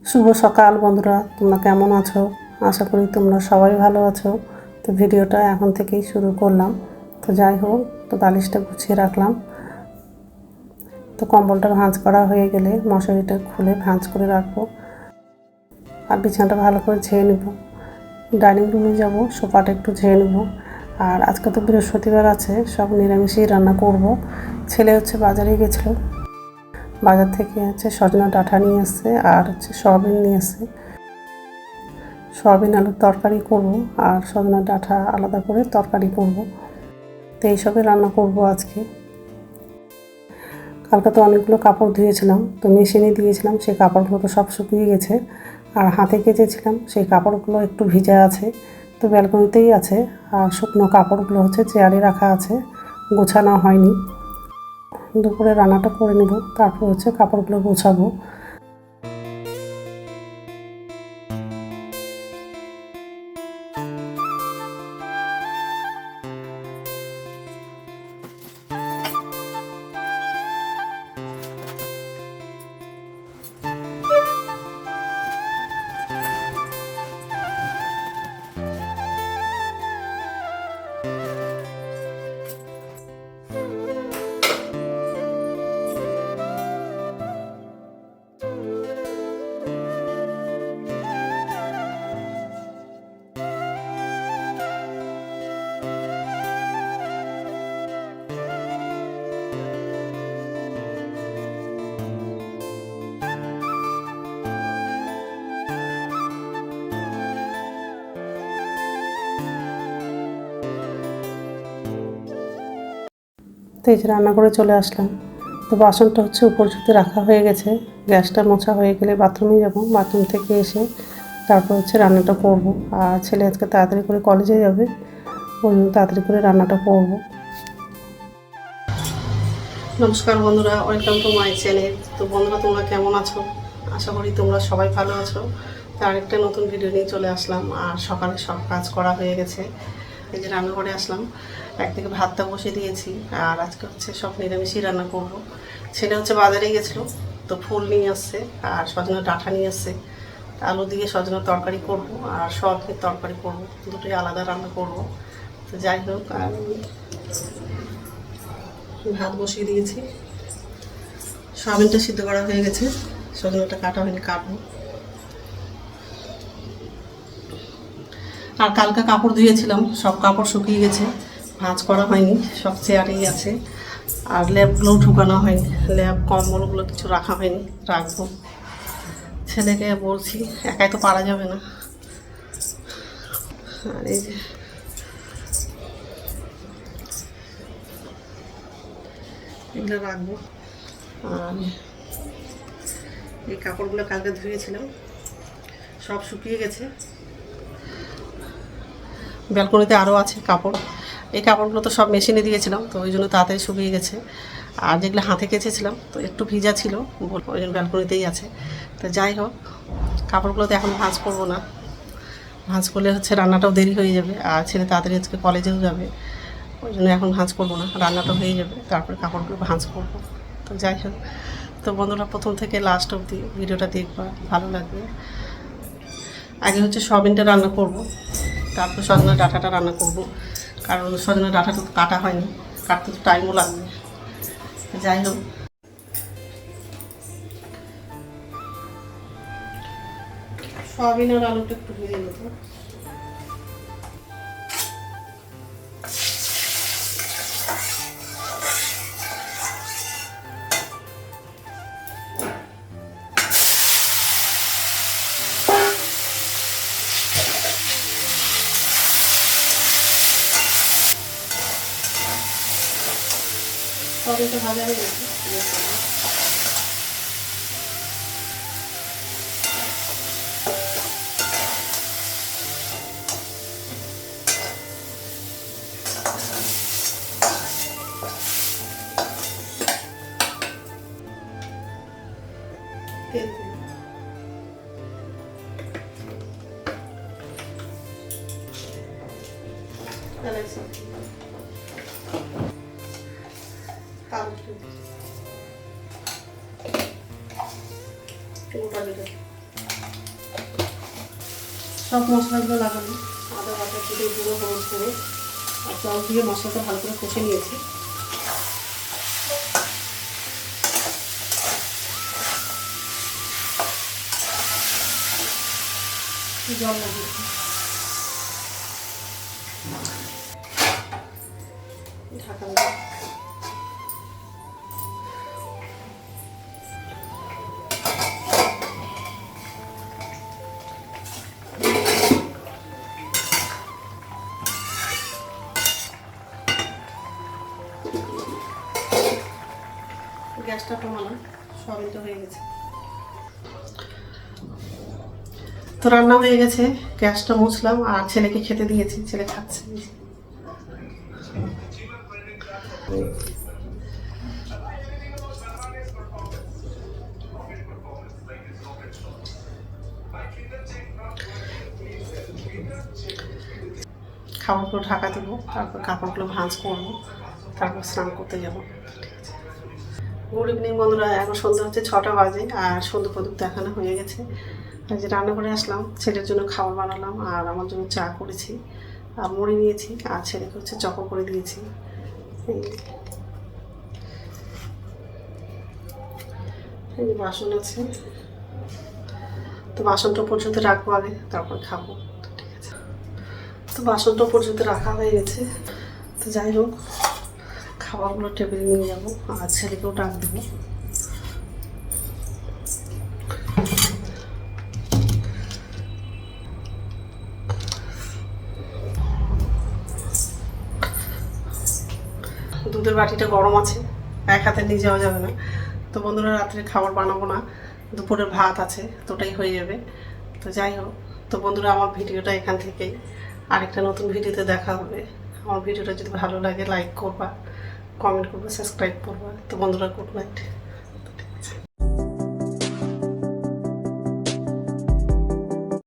শুভ সকাল বন্ধুরা, তোমরা কেমন আছো? আশা করি তোমরা সবাই ভালো আছো। তো ভিডিওটা এখন থেকেই শুরু করলাম। তো যাই হোক, তো বালিশটা গুছিয়ে রাখলাম। তো কম্বলটা ভাঁজ করা হয়ে গেলে মশারিটা খুলে ভাঁজ করে রাখবো, আর বিছানাটা ভালো করে ঝেড়ে নেব। ডাইনিং রুমে যাব, সোফাটা একটু ঝেড়ে নেব। আর আজকে তো বৃহস্পতিবার আছে, সব নিরামিষই রান্না করব। ছেলে বাজারে গেছিলো, বাজার থেকে সজনা ডাঁটা নিয়ে এসছে, আর সয়াবিন নিয়ে এসছে। সয়াবিন আলুর তরকারি করব, আর সজনা ডাঁটা আলাদা করে তরকারি করব। তো এইসবই রান্না করব আজকে। কালকে তো অনেকগুলো কাপড় ধুয়েছিলাম, তো মেশিনে দিয়েছিলাম, সেই কাপড়গুলো তো সব শুকিয়ে গেছে। আর হাতে কেচেছিলাম, সেই কাপড়গুলো একটু ভিজা আছে। তো ব্যালকনিতেই আছে। আর শুকনো কাপড়গুলো চেয়ারে রাখা আছে, গোছানো হয়নি। দুপুরে রান্নাটা করে নেব, তারপর কাপড়গুলো গোছাবো। তো এই যে রান্না করে চলে আসলাম। তো বাসনটা উপর ঝুঁতে রাখা হয়ে গেছে। গ্যাসটা মোছা হয়ে গেলে বাথরুমে যাব, বাথরুম থেকে এসে তারপর রান্নাটা করব। আর ছেলে আজকে তাড়াতাড়ি করে কলেজে যাবে, ওই জন্য তাড়াতাড়ি করে রান্নাটা করব। নমস্কার বন্ধুরা, ওয়েলকাম টু মাই চ্যানেল। তো বন্ধুরা, তোমরা কেমন আছো? আশা করি তোমরা সবাই ভালো আছো। তো আরেকটা নতুন ভিডিও নিয়ে চলে আসলাম। আর সকালে সব কাজ করা হয়ে গেছে। এই যে রান্নাঘরে আসলাম, একদিকে ভাতটা বসে দিয়েছি। আর আজকে সব নিরামিষই রান্না করব। ছেলে বাজারে গেছিলো, তো ফুল নিয়ে আসছে, আর সজনা ডাঁটা নিয়ে আসছে। আলু দিয়ে সজনা তরকারি করব, আর সয়াবিনের তরকারি করব, দুটোই আলাদা রান্না করব। তো যাই হোক, আর ভাত বসিয়ে দিয়েছি। সয়াবিনটা সিদ্ধ করা হয়ে গেছে, সজনাটা কাটা হয়নি, কাটবো। আর কালকে কাপড় ধুয়েছিলাম, সব কাপড় শুকিয়ে গেছে, ভাঁজ করা হয়নি, সব চেয়ারেই আছে। আর ল্যাবগুলোও ঢুকানো হয়নি, ল্যাব কম্বলগুলো কিছু রাখা হয়নি, রাখবো। ছেলেকে বলছি, একাই তো পারা যাবে না। আর এই যে এগুলো রাখবো। আর এই কাপড়গুলো কালকে ধুয়েছিলাম, সব শুকিয়ে গেছে। ব্যালকনিতে আরও আছে কাপড়। এই কাপড়গুলো তো সব মেশিনে দিয়েছিলাম, তো ওই জন্য তাড়াতাড়ি শুকিয়ে গেছে। আর যেগুলো হাতে কেচেছিলাম, তো একটু ভিজা ছিল, ওই জন্য ব্যালকনিতেই আছে। তো যাই হোক, কাপড়গুলো তো এখন ভাঁজ করবো না, ভাঁজ করলে রান্নাটাও দেরি হয়ে যাবে। আর ছেলে তাড়াতাড়ি আজকে কলেজেও যাবে, ওই জন্য এখন ভাঁজ করবো না, রান্নাটা হয়ে যাবে, তারপরে কাপড়গুলো ভাঁজ করবো। তো যাই হোক, তো বন্ধুরা, প্রথম থেকে লাস্ট অবধি ভিডিওটা দেখবা, ভালো লাগবে। আগে সয়াবিনটা রান্না করব, তারপর সজনা ডাঁটাটা রান্না করব, কারণ সজনা ডাঁটাটা তো কাটা হয়নি, কাটতে তো টাইমও লাগবে। যাই হোক, সয়াবিন আর আলুটা একটু ভেজে নিতে। সয়াবিনটা ভাজা হয়ে গেছে, তেল দিই। গোটা জিরে, সব মশলাগুলো লাগানো, আদা বাটা, জিরে গুঁড়ো, হলুদ গুঁড়ো আর জল দিয়ে মশলাটা ভালো করে কষে নিয়েছি। জল লাগিয়েছি, ঢাকা দিয়ে গ্যাসটা কমালাম, সয়াবিনটা হয়ে গেছে। তো রান্না হয়ে গেছে, গ্যাসটা মুছলাম আর ছেলেকে খেতে দিয়েছি, ছেলে খাচ্ছে। খাবারগুলো ঢাকা দেবো, তারপর কাপড়গুলো ভাঁজ করবো, তারপর স্নান করতে যাবো। গুড ইভিনিং বন্ধুরা, এখন সন্ধ্যা হচ্ছে 6টা বাজে আর সন্ধ্যা প্রদীপ দেখানো হয়ে গেছে। যে রান্না করে আসলাম, ছেলের জন্য খাবার বানালাম আর আমার জন্য চা করেছি আর মুড়ি নিয়েছি আর ছেলেকে হচ্ছে চকো করে দিয়েছি। এই বাসন আছে, তো বাসনটা পর্যন্ত রাখবো আগে, তারপর খাবো। ঠিক আছে, তো বাসনটা পর্যন্ত রাখা হয়ে গেছে। তো যাই হোক, খাবারগুলো টেবিলে নিয়ে যাবো আর ছেলেকেও ডাক দেবো। দুধের বাটিটা গরম আছে, এক হাতে নিয়ে যাওয়া যাবে না। তো বন্ধুরা, রাত্রে খাবার বানাবো না, দুপুরের ভাত আছে, তো ওটাই হয়ে যাবে। তো যাই হোক, তো বন্ধুরা, আমার ভিডিওটা এখান থেকেই, আরেকটা নতুন ভিডিওতে দেখা হবে। আমার ভিডিওটা যদি ভালো লাগে লাইক করবা, কমেন্ট করবা, সাবস্ক্রাইব করবা। তো বন্ধুরা, গুড নাইট।